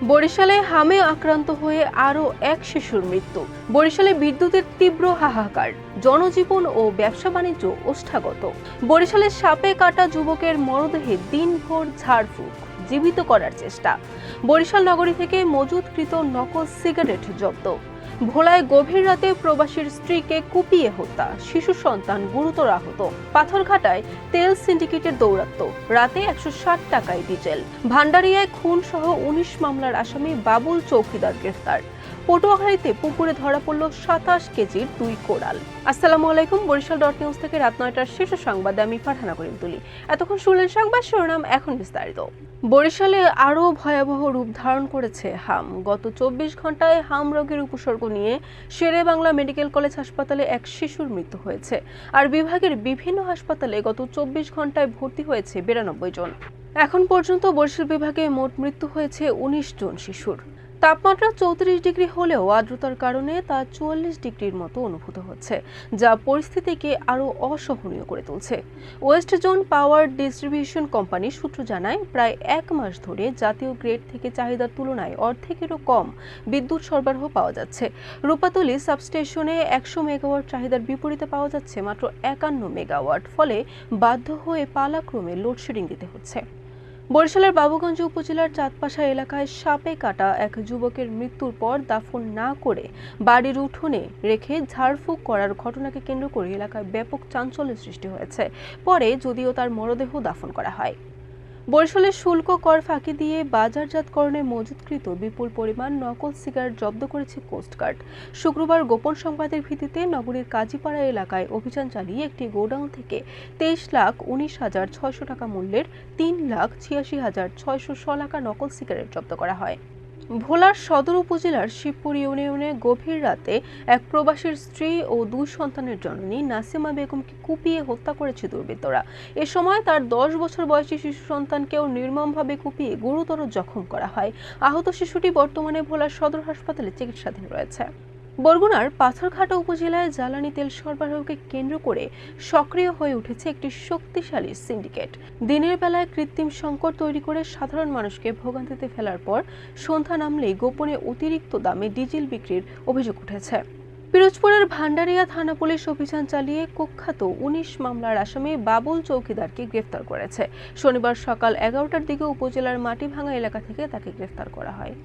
বরিশালে হামে আক্রান্ত হয়ে আরও এক শিশুর মৃত্যু। বরিশালে বিদ্যুতের তীব্র হাহাকার, জনজীবন ও ব্যবসা বাণিজ্য ওষ্ঠাগত। বরিশালে সাপে কাটা যুবকের মরদেহে দিনভর ঝাড়ফুঁক, জীবিত করার চেষ্টা। বরিশাল নগরী থেকে মজুতকৃত নকল সিগারেট জব্দ। ভোলায় গভীর রাতে প্রবাসীর স্ত্রীকে কুপিয়ে হত্যা, শিশু সন্তান গুরুতর আহত। পাথরঘাটায় তেল সিন্ডিকেটের দৌরাত্ম্য, রাতে 160 টাকায় ডিজেল। ভান্ডারিয়ায় খুন সহ 19 মামলার আসামি বাবুল চৌকিদার গ্রেফতার। পটুয়াখালীতে পুকুরে ধরা পড়ল 27 কেজির 2 কোরাল। আসসালামু আলাইকুম, বরিশাল ডট নিউজ থেকে রাত 9টার শীর্ষ সংবাদে আমি ফারহানা করিম তুলি। এতক্ষণ শুনলেন সংবাদ শিরোনাম, এখন বিস্তারিত। বরিশালে আরও ভয়াবহ রূপ ধারণ করেছে হাম। গত 24 ঘন্টায় হাম রোগের উপসর্গ নিয়ে শেরে বাংলা মেডিকেল কলেজ হাসপাতালে এক শিশুর মৃত্যু হয়েছে, আর বিভাগের বিভিন্ন হাসপাতালে গত 24 ঘন্টায় ভর্তি হয়েছে 92 জন। এখন পর্যন্ত বরিশাল বিভাগে মোট মৃত্যু হয়েছে 19 জন শিশুর। তাপমাত্রা 34 ডিগ্রি হলেও আর্দ্রতার কারণে তা 44 ডিগ্রির মতো অনুভূত হচ্ছে, যা পরিস্থিতিকে আরও অসহনীয় করে তুলছে। West zone power distribution company সূত্র জানায়, প্রায় 1 মাস ধরে জাতীয় গ্রেড থেকে চাহিদার তুলনায় অর্ধেকেরও কম বিদ্যুৎ সরবরাহ পাওয়া যাচ্ছে। রূপাতলী সাবস্টেশনে 100 মেগাওয়াট চাহিদার বিপরীতে পাওয়া যাচ্ছে মাত্র 51 মেগাওয়াট, ফলে বাধ্য হয়ে পালাক্রমে লোডশেডিং দিতে হচ্ছে। বরিশালের বাবুগঞ্জ উপজেলার চাঁদপাশা এলাকায় সাপে কাটা এক যুবকের মৃত্যুর পর দাফন না করে বাড়ির উঠোনে রেখে ঝাড়ফুঁক করার ঘটনাকে কেন্দ্র করে এলাকায় ব্যাপক চাঞ্চল্যের সৃষ্টি হয়েছে। পরে যদিও তার মরদেহ দাফন করা হয়। বরিশালের শুল্ক কর ফাঁকি দিয়ে বাজারজাতকরণে মজুতকৃত বিপুল পরিমাণ নকল সিগারেট জব্দ করেছে কোস্টগার্ড। শুক্রবার গোপন সংবাদের ভিত্তিতে নগরীর কাজীপাড়া এলাকায় অভিযান চালিয়ে একটি গোডাউন থেকে 23,19,600 টাকা মূল্যের 3,86,600 টাকা নকল সিগারেট জব্দ করা হয়। ভোলার সদর উপজেলার শিবপুর ইউনিয়নে গভীর রাতে এক প্রবাসীর স্ত্রী ও 2 সন্তানের জননী নাসিমা বেগমকে কুপিয়ে হত্যা করেছে দুর্বৃত্তরা। এ সময় তার 10 বছর বয়সী শিশু সন্তানকেও নির্মমভাবে কুপিয়ে গুরুতর জখম করা হয়। আহত শিশুটি বর্তমানে ভোলার সদর হাসপাতালে চিকিৎসাধীন রয়েছে। বরগুনার পাথরঘাটা উপজেলায় জ্বালানি তেল সরবরাহকে কেন্দ্র করে সক্রিয় হয়ে উঠেছে একটি শক্তিশালী সিন্ডিকেট। দিনের বেলায় কৃত্রিম সংকট তৈরি করে সাধারণ মানুষকে ভোগান্তিতে ফেলার পর সন্ধ্যা নামলেই গোপনে অতিরিক্ত দামে ডিজেল বিক্রির অভিযোগ উঠেছে। পিরোজপুরের ভান্ডারিয়া থানা পুলিশ অভিযান চালিয়ে কুখ্যাত 19 মামলার আসামি বাবুল চৌকিদারকে গ্রেফতার করেছে। শনিবার সকাল 11টার দিকে উপজেলার মাটিভাঙ্গা এলাকা থেকে তাকে গ্রেফতার করা হয়।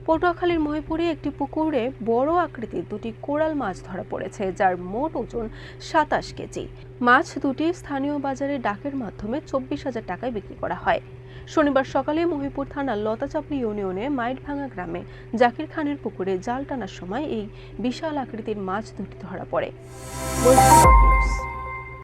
পটুয়াখালীর মহিপুরে একটি পুকুরে বড় আকৃতির 2টি কোরাল মাছ ধরা পড়েছে, যার মোট ওজন 27 কেজি। মাছ দুটি স্থানীয় বাজারে ডাকের মাধ্যমে 24,000 টাকায় বিক্রি করা হয়। শনিবার সকালে মহিপুর থানার লতাচাপড়ি ইউনিয়নে মাইটভাঙ্গা গ্রামে জাকির খানের পুকুরে জাল টানার সময় এই বিশাল আকৃতির মাছ দুটি ধরা পড়ে।